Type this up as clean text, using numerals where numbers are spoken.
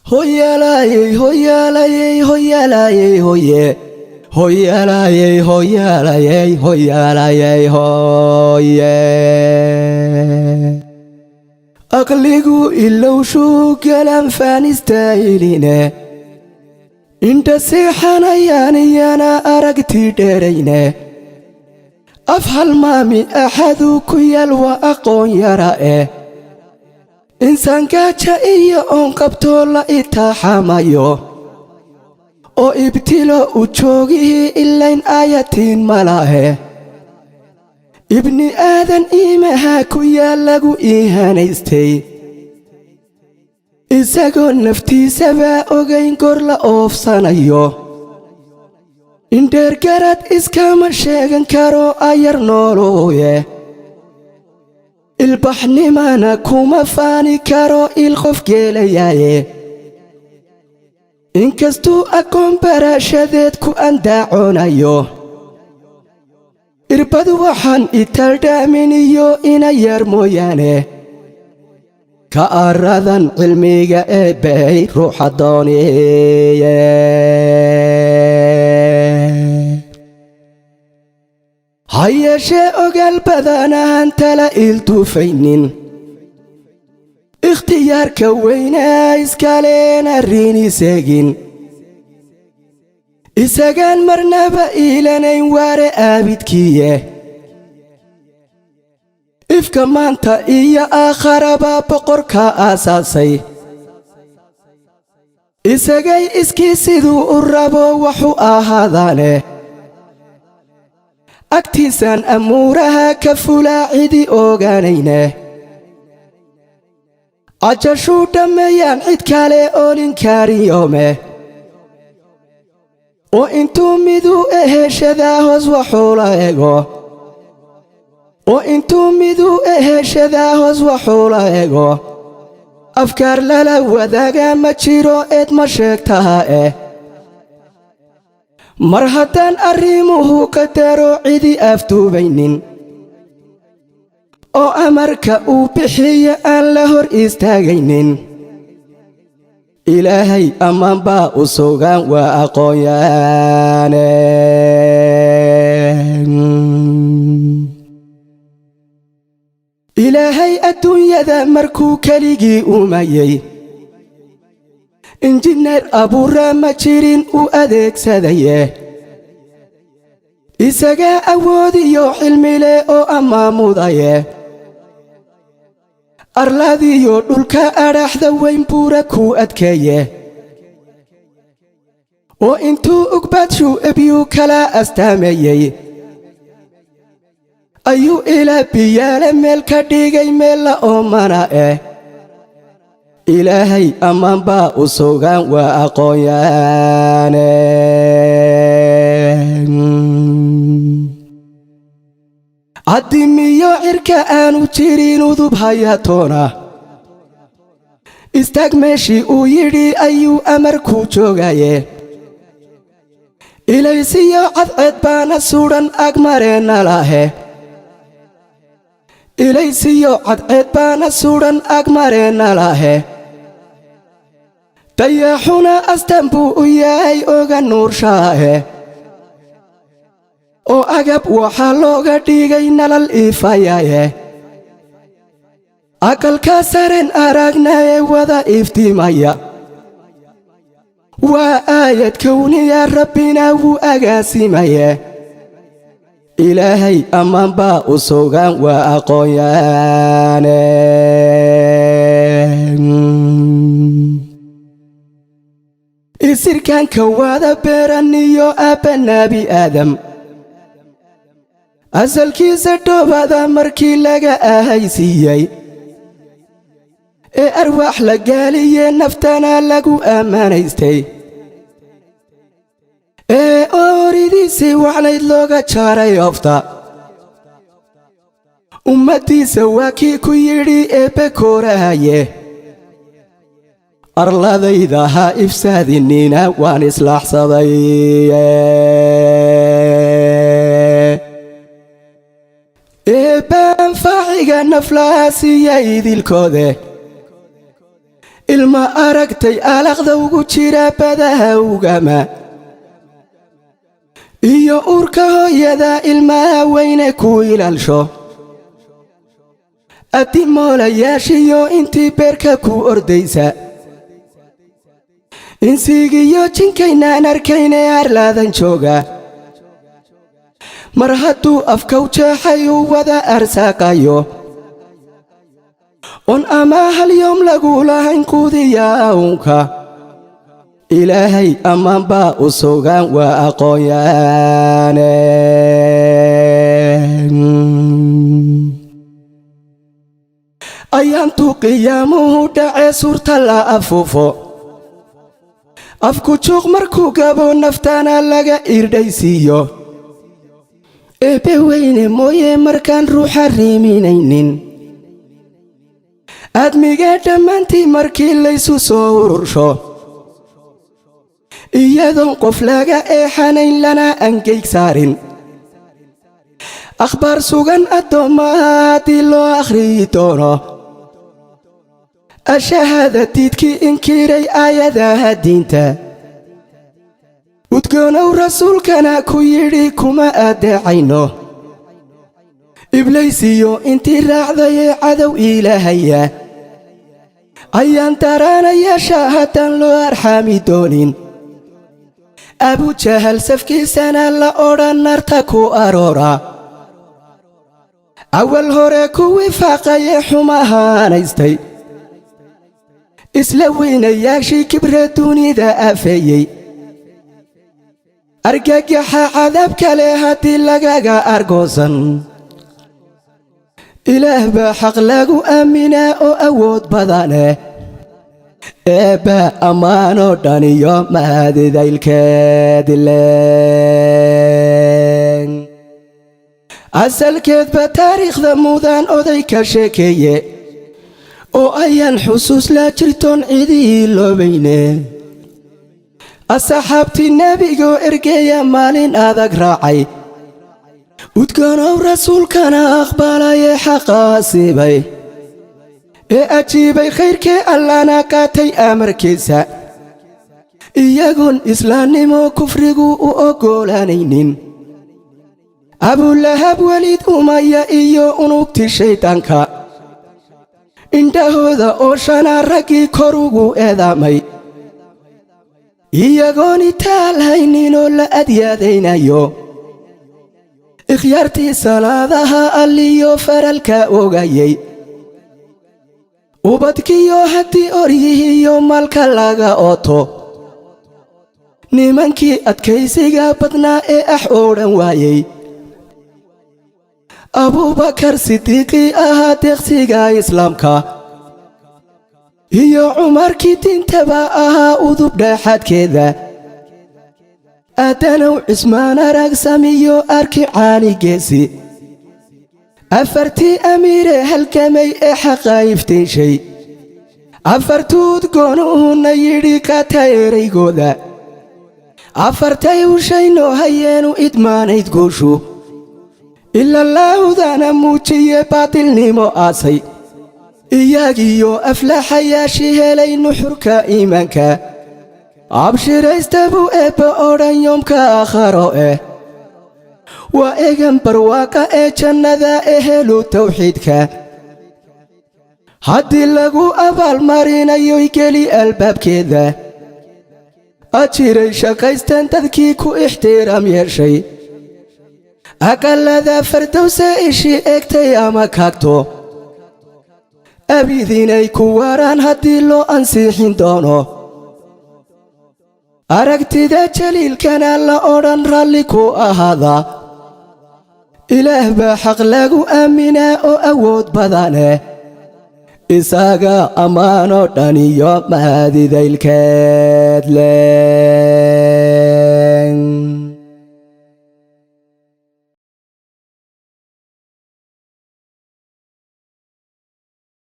Hoya la ye, hoya la ye, hoya la ye, hoye. Hoya la ye, hoya la ye, hoya la ye, hoye. Aqligu illow shu kalam fanistayline. Inta seexanayana aragti dheerayne. Afhal maami axadu ku yal wa aqoon yara إنسان كاتشائي أنقبتو لا إتاحامايو أو إبتلو أتشوغيه إلا إن آياتين ملاه ابن آذن إيمها كويا لغو إيهانيستي إساقو نفتي سبا أغين كورلا أوفسانايو إندر كارات إسكام شاقن كارو آير نولويه البحني مانا كوما فاني كارو الخوف جيلياي إنكستو أكون براشدت كو أنداعونايو إربادو وحان إتالدامينيو إنا يرموياني كأراذن علميغا إباي روح الدوني هيا شيء قلبنا أنت لا إلتوفينين اختيار كوينا إسكالينا الريني ساقين إساقان مرنبا إلانين واري آبد كيه إفكا مانتا إيا آخر بابقركا أساسي إساقاي إسكي سيدو الرابو وحو آهاداني أكتسان أمورها كفلا عدي أوغانينه أجاشو دميان عد كالي أولين كاري يومه وإنتو ميدو شذاهوز وحولا إيغو وإنتو ميدو شذاهوز وحولا إيغو أفكار للا وذاقا ماتشيرو مشيكتها مرهدان أريموه كتارو عدي أفتو بينين أو أمرك أو بحي أن لهور إستاغينين إلهي أمان با أسوغان وأقويان إلهي الدنيا ذا مركو كاليجي أميي إنجنير أبو رامة جيرين وأديك ساديه إساقا أودي يو حلمي لي أو أمامو ضايه أرلادي يو دولكا أراح ذوين بوركو أدكيه وإنتو أقباتشو أبيو كلا أستاميي أيو إلا بيال ملكا ديغي ميلا أمانا إلهي أمان با أسوغان وأقويان عدمي عركا آنو تيرينو ذوب هاياتونا استقمشي ويري أيو أمركو جوغايه إليسي عدعد بانا سوران أقمرين لاهي إليسي عدعد بانا سوران أقمرين لاهي تياحونا أستنبو إياي أوغا نور شاهي أو أغاب وحالوغا ديغي نلال إفاياي أقل كاسرين أراغناي وذا إفتيمايا وآية كوني يا ربنا وأغاسيمايا إلهي أمان با أسوغان وأقويان إسر كان كواذا بيرانيو أبا نبي آدم أزل كيسا دوباذا مركي لغا أهيسيي أرواح لقالي نفتنا لغو أمانيستي أوريدي سيوحني لغا چاري يفتا أمتي سواكي كويري بكورايه أرلاذي ذاها إفساد النينا وان إصلاح صدي إبان فاعقا نفلاسي يايدي الكودة ilma aragtay alaqda ugu jira badaha ugama iyo urka hooyada ilmaha weyne ku ilaalsho adimoolayaashiyo intii beerka ku ordaysa insigiyo jinkaynaan arkayne arlaadan jooga mar hadduu afkow jeexay u wada arsaaqayo on ama hal yoom lagu lahayn quudiya uunka ilaahay ammaan baa u sugan waa aqoonyaane ayaantuu qiyaamuhu dhacee suurta la afuufo afku juuq markuu gabo naftana laga irdhaysiiyo eebbe weyne mooye markaan ruuxa riiminaynin aadmiga dhammaantii markii laysu soo urursho iyadoon qof laga eexanayn lana angeyg saarin akhbaar sugan addoommaha haddii loo akhriyi doono ashahaada diidkii inkiray aayadaha diinta udgoonow rasuulkana ku yidhi kuma adeecayno iblaysiyo intii raacdayee cadow ilaahaya ayaan daraanayaasha haddaan loo arxaami doonin abujahal safkiisana la odhan narta ku aroora awal hore kuwii faaqayee xumahaanaystay isla weynayaashii kibre dunida afeeyey argagaxa cadaab kale haddii lagaga argoosan ilaah baa xaq lagu aaminaa oo awood badane eebba ammaanoo dhaniyo mahadidaylkeed leen asalkeedba taariikhda muudaan oday ka sheekeeye oo ayaan xusuus la jirtoon cidii loobayne asxaabtii nebigoo ergeeya maalin adag raacay udgoonow rasuulkana aqbalayee xaqaasibay ee ajiibay khayrkee allana qaatay amarkiisa iyagoon islaannimo kufrigu u oggolaanaynin abulahab weliid umaya iyo unugti shayddaanka indhahooda oo shana raggii kor ugu eedaamay iyagoon itaal hayninoo la adyaadaynayo ikhyaartii salaadaha alliyo faralka ogayay ubadkiyo haddii oryihiyo maalka laga ooto nimankii adkaysiga badnaa ee ax oodhan waayey abubakar sidiiqii ahaa deeqsiga islaamka iyo cumarkii diintaba ahaa udub dhexaadkeeda aadanow cismaan aragsamiyo arki caanigeesi afartii amiire halgamay ee xaqa iftiishay afartuu udgoonuhuna yidhi qaata eraygooda afartay ushaynoo hayeenu idmaanayd guushu ilalaahudana muujiye baatilnimo aasay iyagiyo aflaxayaashii helay nuxurka iimaanka abshiraysta buu eebba odhan yoomka aakharo waa egan barwaaqa ee jannada ehelu tawxiidka haddii lagu abaalmarinayoy geli albaabkeeda ajiray shaqaystan dadkii ku ixtiraam yeeshay aqallada fardowse ishii eegtay ama kaagto abidinay ku waaraan haddii loo ansiixin doono aragtida jaliilkana la odhan raalli ku ahaada ilaah baa xaq lagu aaminaa oo awood badane isaga ammaanoo dhaniyo mahadidaylkeed leen